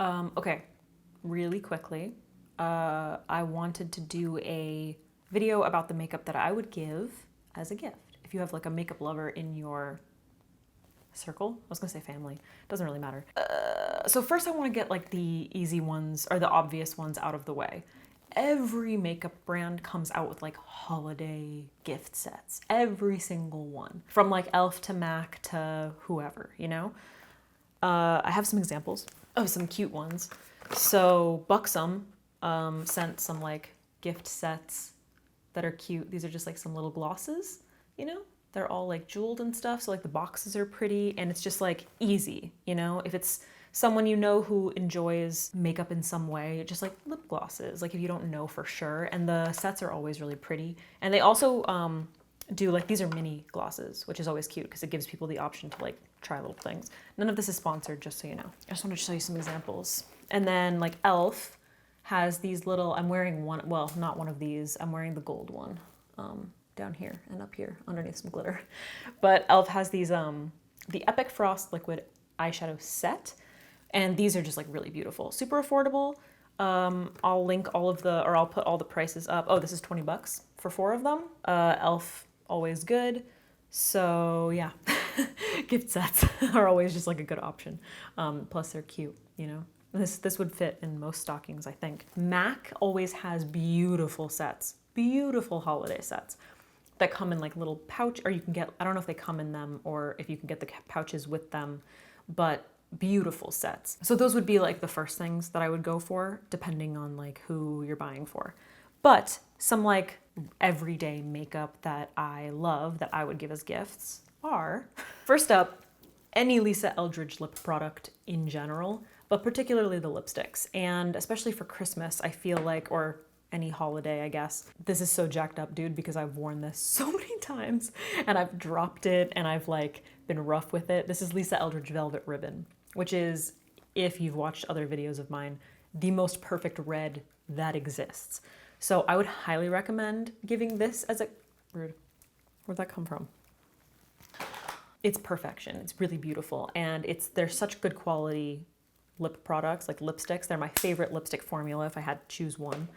Okay, really quickly, I wanted to do a video about the makeup that I would give as a gift. If you have like a makeup lover in your circle, I was gonna say family, doesn't really matter. So first I wanna get like the easy ones or the obvious ones out of the way. Every makeup brand comes out with like holiday gift sets, every single one. From like e.l.f. to MAC to whoever, you know? I have some examples of some cute ones. So Buxom sent some like gift sets that are cute. These are just like some little glosses, you know? They're all like jeweled and stuff. So like the boxes are pretty and it's just like easy, you know? If it's someone you know who enjoys makeup in some way, just like lip glosses, like if you don't know for sure. And the sets are always really pretty. And they also do like, these are mini glosses, which is always cute because it gives people the option to like try little things. None of this is sponsored, just so you know. I just wanted to show you some examples. And then like e.l.f. has these little, I'm wearing one, well, not one of these, I'm wearing the gold one down here and up here underneath some glitter. But e.l.f. has these, the Epic Frost Liquid Eyeshadow Set. And these are just like really beautiful, super affordable. I'll link all of the, or I'll put all the prices up. Oh, this is 20 bucks for 4 of them. e.l.f. always good. So yeah, gift sets are always just like a good option. Plus they're cute, you know? This would fit in most stockings, I think. MAC always has beautiful sets, beautiful holiday sets that come in like little pouch, or you can get, I don't know if they come in them or if you can get the pouches with them, but beautiful sets. So those would be like the first things that I would go for, depending on like who you're buying for. But some like everyday makeup that I love that I would give as gifts are, first up, any Lisa Eldridge lip product in general, but particularly the lipsticks. And especially for Christmas, I feel like, or any holiday, I guess. This is so jacked up, dude, because I've worn this so many times and I've dropped it and I've like been rough with it. This is Lisa Eldridge Velvet Ribbon, which is, if you've watched other videos of mine, the most perfect red that exists. So I would highly recommend giving this as a, rude, where'd that come from? It's perfection, it's really beautiful. And they're such good quality lip products, like lipsticks. They're my favorite lipstick formula if I had to choose one.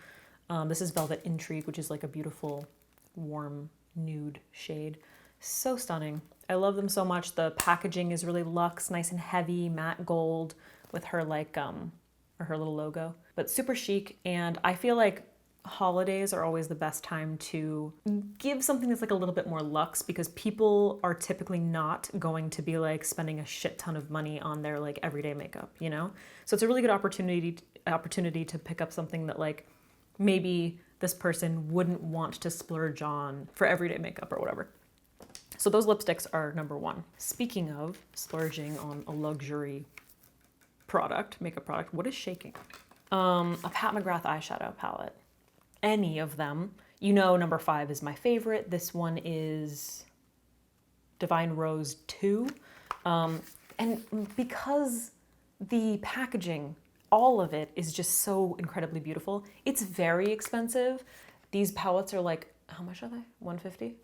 This is Velvet Intrigue, which is like a beautiful, warm, nude shade. So stunning. I love them so much. The packaging is really luxe, nice and heavy, matte gold with her like, or her little logo, but super chic. And I feel like holidays are always the best time to give something that's like a little bit more luxe because people are typically not going to be like spending a shit ton of money on their like everyday makeup, you know? So it's a really good opportunity to pick up something that like maybe this person wouldn't want to splurge on for everyday makeup or whatever. So those lipsticks are number one. Speaking of splurging on a luxury product, makeup product, what is shaking? A Pat McGrath eyeshadow palette. Any of them. You know, number 5 is my favorite. This one is Divine Rose 2. And because the packaging, all of it is just so incredibly beautiful. It's very expensive. These palettes are like, how much are they? 150?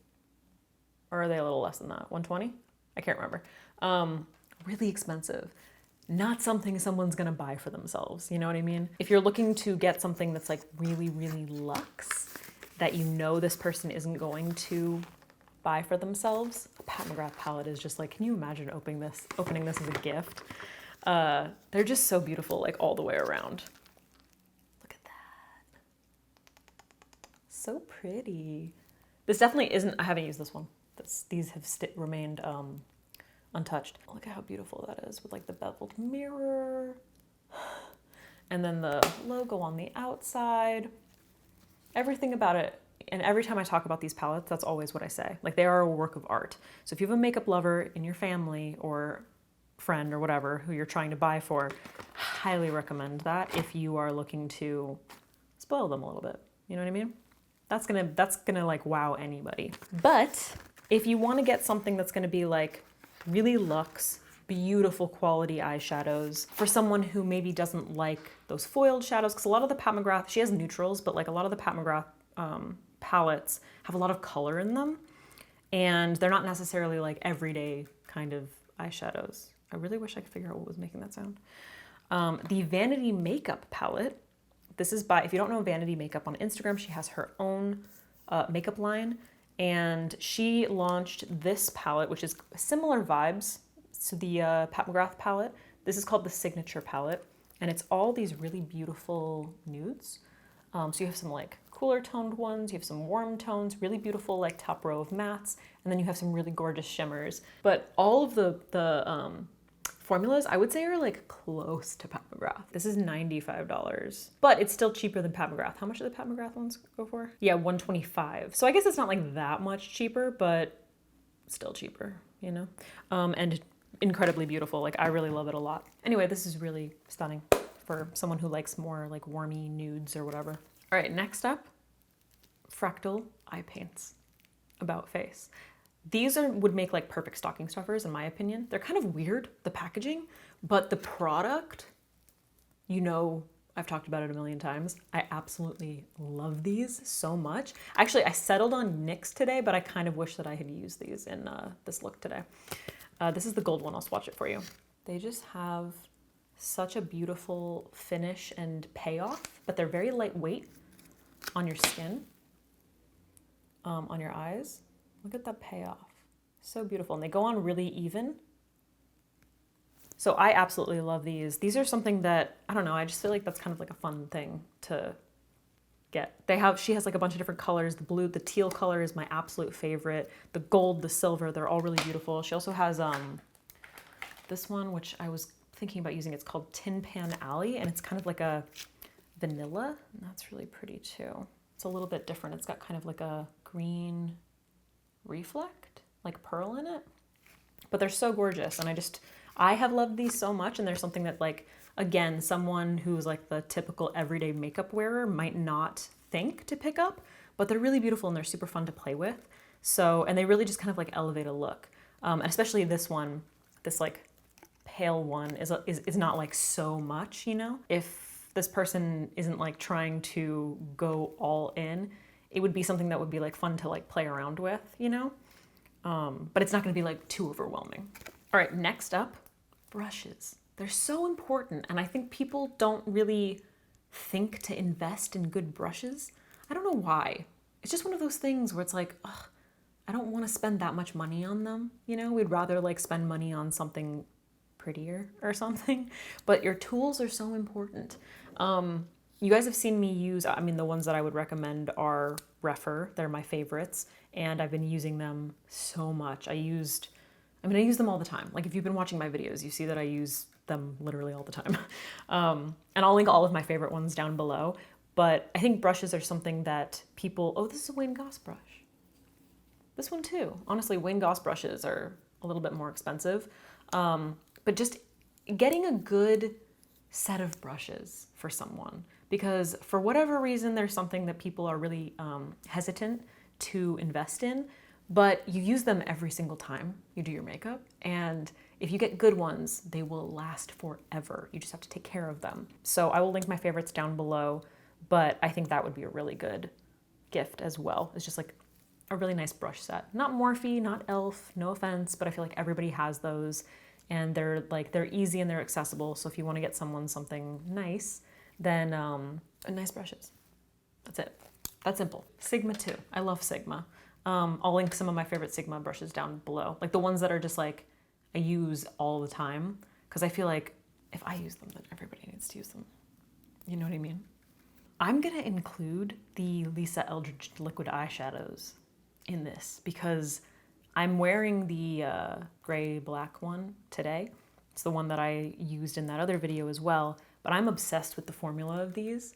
Or are they a little less than that? 120? I can't remember. Really expensive. Not something someone's gonna buy for themselves, you know what I mean? If you're looking to get something that's like really, really luxe, that you know this person isn't going to buy for themselves, a Pat McGrath palette is just like, can you imagine opening this as a gift? They're just so beautiful, like all the way around. Look at that. So pretty. This definitely isn't, I haven't used this one. These have remained untouched. Look at how beautiful that is with like the beveled mirror. And then the logo on the outside. Everything about it. And every time I talk about these palettes, that's always what I say. Like they are a work of art. So if you have a makeup lover in your family or friend or whatever who you're trying to buy for, highly recommend that if you are looking to spoil them a little bit. You know what I mean? That's gonna like wow anybody. But if you want to get something that's gonna be like really luxe, beautiful quality eyeshadows for someone who maybe doesn't like those foiled shadows, because a lot of the Pat McGrath, she has neutrals, but like a lot of the Pat McGrath palettes have a lot of color in them, and they're not necessarily like everyday kind of eyeshadows. I really wish I could figure out what was making that sound. The Vanity Makeup palette. This is by, if you don't know Vanity Makeup on Instagram, she has her own makeup line. And she launched this palette, which is similar vibes to the Pat McGrath palette. This is called the Signature palette. And it's all these really beautiful nudes. So you have some like cooler toned ones, you have some warm tones, really beautiful like top row of mattes, and then you have some really gorgeous shimmers. But all of the formulas, I would say, are like close to Pat McGrath. This is $95, but it's still cheaper than Pat McGrath. How much do the Pat McGrath ones go for? Yeah, $125. So I guess it's not like that much cheaper, but still cheaper, you know? And incredibly beautiful. Like I really love it a lot. Anyway, this is really stunning for someone who likes more like warmy nudes or whatever. All right, next up, Fractal Eye Paints About Face. These would make like perfect stocking stuffers in my opinion. They're kind of weird, the packaging, but the product, you know, I've talked about it a million times. I absolutely love these so much. Actually, I settled on NYX today, but I kind of wish that I had used these in this look today. This is the gold one, I'll swatch it for you. They just have such a beautiful finish and payoff, but they're very lightweight on your skin, on your eyes. Look at that payoff. So beautiful. And they go on really even. So I absolutely love these. These are something that, I don't know, I just feel like that's kind of like a fun thing to get. She has like a bunch of different colors. The blue, the teal color is my absolute favorite. The gold, the silver, they're all really beautiful. She also has this one, which I was thinking about using. It's called Tin Pan Alley, and it's kind of like a vanilla. And that's really pretty too. It's a little bit different. It's got kind of like a green reflect, like pearl in it, but they're so gorgeous. And I have loved these so much. And there's something that like, again, someone who's like the typical everyday makeup wearer might not think to pick up, but they're really beautiful and they're super fun to play with. So, and they really just kind of like elevate a look. And especially this one, this like pale one is not like so much, you know, if this person isn't like trying to go all in, it would be something that would be like fun to like play around with, you know? But it's not gonna be like too overwhelming. All right, next up, brushes. They're so important. And I think people don't really think to invest in good brushes. I don't know why. It's just one of those things where it's like, ugh, I don't wanna spend that much money on them. You know, we'd rather like spend money on something prettier or something, but your tools are so important. You guys have seen me use, I mean, the ones that I would recommend are Refer. They're my favorites, and I've been using them so much. I use them all the time. Like if you've been watching my videos, you see that I use them literally all the time. And I'll link all of my favorite ones down below. But I think brushes are something that people, oh, this is a Wayne Goss brush. This one too. Honestly, Wayne Goss brushes are a little bit more expensive. But just getting a good set of brushes for someone, because for whatever reason, there's something that people are really hesitant to invest in, but you use them every single time you do your makeup. And if you get good ones, they will last forever. You just have to take care of them. So I will link my favorites down below, but I think that would be a really good gift as well. It's just like a really nice brush set. Not Morphe, not e.l.f., no offense, but I feel like everybody has those. And they're easy and they're accessible. So if you want to get someone something nice, then nice brushes. That's it. That's simple. Sigma too. I love Sigma. I'll link some of my favorite Sigma brushes down below. Like the ones that are just like I use all the time, because I feel like if I use them, then everybody needs to use them. You know what I mean? I'm gonna include the Lisa Eldridge liquid eyeshadows in this because I'm wearing the gray black one today. It's the one that I used in that other video as well, but I'm obsessed with the formula of these.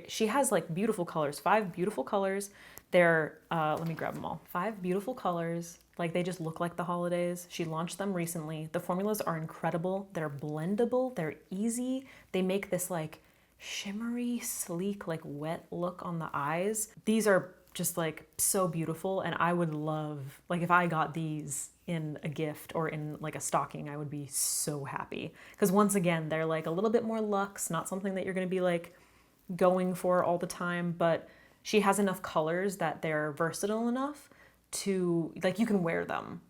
She has like beautiful colors, 5 beautiful colors. They're, let me grab them all. 5 beautiful colors, like they just look like the holidays. She launched them recently. The formulas are incredible. They're blendable, they're easy. They make this like shimmery, sleek, like wet look on the eyes. These are just like so beautiful, and I would love, like if I got these in a gift or in like a stocking, I would be so happy. Because once again, they're like a little bit more luxe, not something that you're gonna be like going for all the time, but she has enough colors that they're versatile enough to, like, you can wear them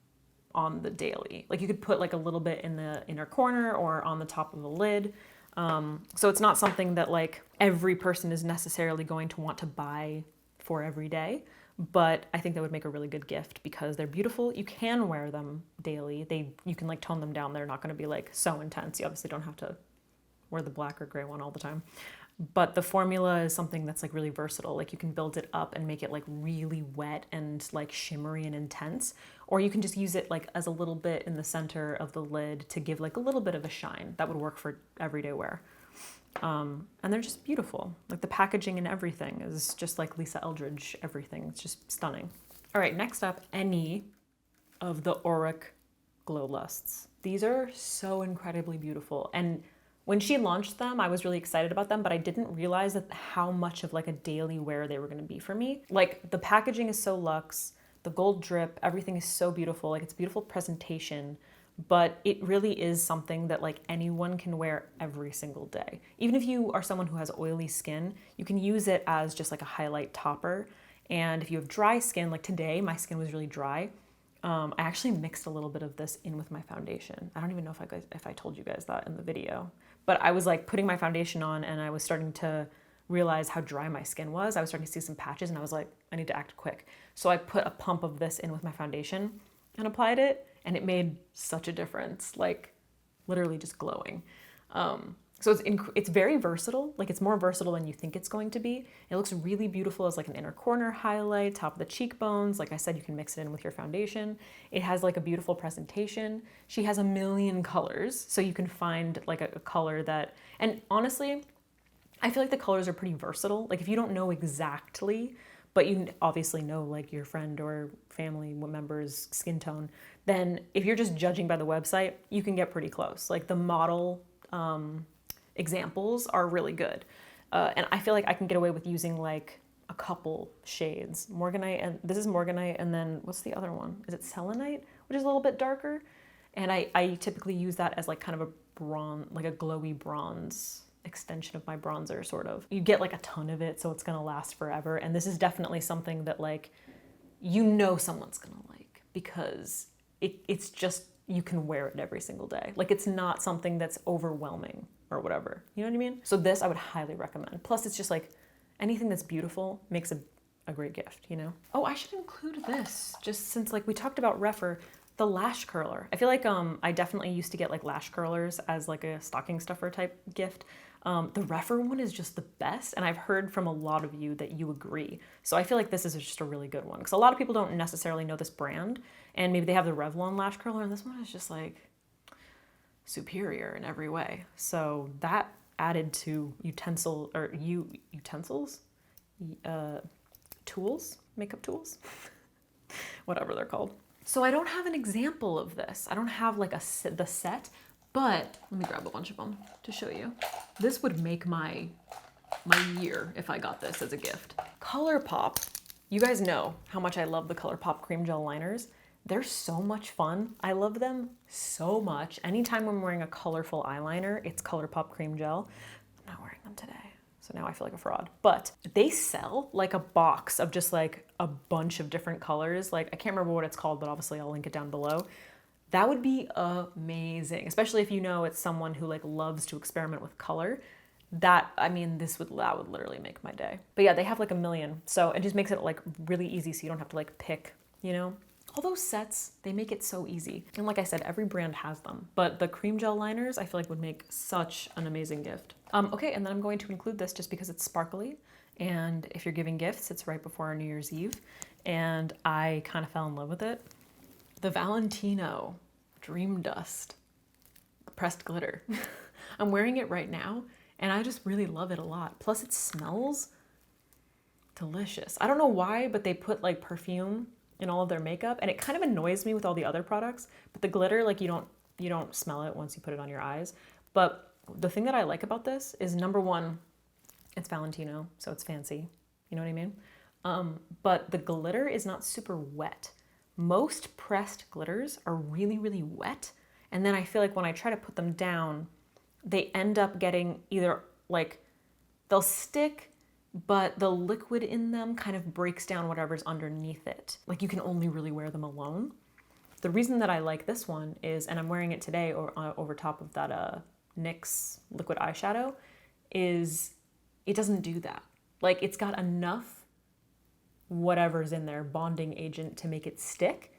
on the daily. Like you could put like a little bit in the inner corner or on the top of the lid. So it's not something that like every person is necessarily going to want to buy for every day, but I think that would make a really good gift because they're beautiful. You can wear them daily. You can like tone them down. They're not going to be like so intense. You obviously don't have to wear the black or gray one all the time. But the formula is something that's like really versatile. Like you can build it up and make it like really wet and like shimmery and intense. Or you can just use it like as a little bit in the center of the lid to give like a little bit of a shine. That would work for everyday wear. And they're just beautiful. Like the packaging and everything is just like Lisa Eldridge, everything. It's just stunning. All right, next up, any of the Auric Glow Lusts. These are so incredibly beautiful. And when she launched them, I was really excited about them, but I didn't realize that how much of like a daily wear they were gonna be for me. Like the packaging is so luxe, the gold drip, everything is so beautiful. Like it's beautiful presentation, but it really is something that like anyone can wear every single day. Even if you are someone who has oily skin, you can use it as just like a highlight topper. And if you have dry skin, like today, my skin was really dry. I actually mixed a little bit of this in with my foundation. I don't even know if I told you guys that in the video, but I was like putting my foundation on and I was starting to realize how dry my skin was. I was starting to see some patches and I was like, I need to act quick. So I put a pump of this in with my foundation and applied it, and it made such a difference, like literally just glowing. So it's very versatile. Like it's more versatile than you think it's going to be. It looks really beautiful as like an inner corner highlight, top of the cheekbones. Like I said, you can mix it in with your foundation. It has like a beautiful presentation. She has a million colors, so you can find like a color that, and honestly, I feel like the colors are pretty versatile. Like if you don't know exactly, but you obviously know like your friend or family member's skin tone, then if you're just judging by the website, you can get pretty close. Like the model, examples are really good. And I feel like I can get away with using like a couple shades. Morganite, and this is Morganite, and then what's the other one? Is it Selenite, which is a little bit darker? And I typically use that as like kind of a bronze, like a glowy bronze extension of my bronzer, sort of. You get like a ton of it, so it's gonna last forever. And this is definitely something that like, you know someone's gonna like, because it's just, you can wear it every single day. Like it's not something that's overwhelming or whatever. You know what I mean? So this I would highly recommend. Plus it's just like anything that's beautiful makes a great gift, you know? Oh, I should include this just since like we talked about Refer, the lash curler. I feel like I definitely used to get like lash curlers as like a stocking stuffer type gift. The Refer one is just the best, and I've heard from a lot of you that you agree. So I feel like this is just a really good one because a lot of people don't necessarily know this brand, and maybe they have the Revlon lash curler, and this one is just like superior in every way. So that added to tools, makeup tools, whatever they're called. So I don't have an example of this. I don't have like the set, but let me grab a bunch of them to show you. This would make my year if I got this as a gift. Colourpop. You guys know how much I love the Colourpop cream gel liners. They're so much fun. I love them so much. Anytime I'm wearing a colorful eyeliner, it's Colourpop cream gel. I'm not wearing them today, so now I feel like a fraud. But they sell like a box of just like a bunch of different colors. Like I can't remember what it's called, but obviously I'll link it down below. That would be amazing, especially if you know it's someone who like loves to experiment with color. That would literally make my day. But yeah, they have like a million. So it just makes it like really easy so you don't have to like pick, you know? All those sets, they make it so easy. And like I said, every brand has them. But the cream gel liners, I feel like would make such an amazing gift. Okay, and then I'm going to include this just because it's sparkly. And if you're giving gifts, it's right before our New Year's Eve. And I kind of fell in love with it. The Valentino Dream Dust pressed glitter. I'm wearing it right now, and I just really love it a lot. Plus it smells delicious. I don't know why, but they put like perfume in all of their makeup, and it kind of annoys me with all the other products, but the glitter, like you don't smell it once you put it on your eyes. But the thing that I like about this is, number one, it's Valentino, so it's fancy, you know what I mean? But the glitter is not super wet. Most pressed glitters are really, really wet, and then I feel like when I try to put them down, they end up getting either like, they'll stick, but the liquid in them kind of breaks down whatever's underneath it. Like you can only really wear them alone. The reason that I like this one is, and I'm wearing it today over top of that NYX liquid eyeshadow is it doesn't do that. Like, it's got enough whatever's in there, bonding agent, to make it stick,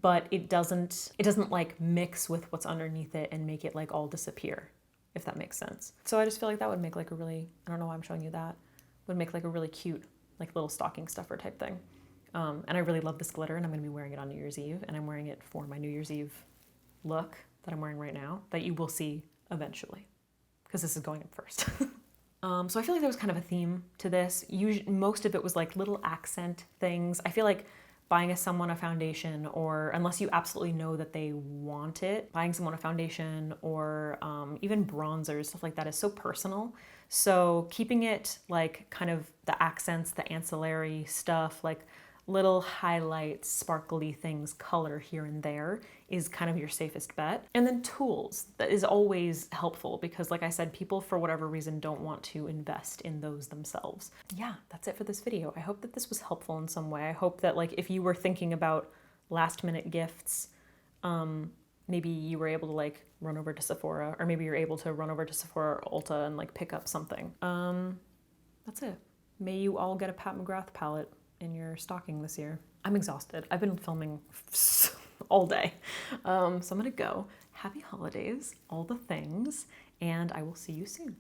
but it doesn't like mix with what's underneath it and make it like all disappear, if that makes sense. So I just feel like that would make like a really, I don't know why I'm showing you that, would make like a really cute, like little stocking stuffer type thing. And I really love this glitter, and I'm gonna be wearing it on New Year's Eve, and I'm wearing it for my New Year's Eve look that I'm wearing right now, that you will see eventually, because this is going up first. So I feel like there was kind of a theme to this. Most of it was like little accent things. I feel like buying someone a foundation, or unless you absolutely know that they want it, buying someone a foundation or even bronzers, stuff like that is so personal. So keeping it like kind of the accents, the ancillary stuff, like little highlights, sparkly things, color here and there is kind of your safest bet. And then tools, that is always helpful because like I said, people for whatever reason don't want to invest in those themselves. Yeah, that's it for this video. I hope that this was helpful in some way. I hope that like if you were thinking about last minute gifts, maybe you were able to like run over to Sephora, or maybe you're able to run over to Sephora or Ulta and like pick up something. That's it. May you all get a Pat McGrath palette in your stocking this year. I'm exhausted. I've been filming all day. So I'm gonna go. Happy holidays, all the things, and I will see you soon.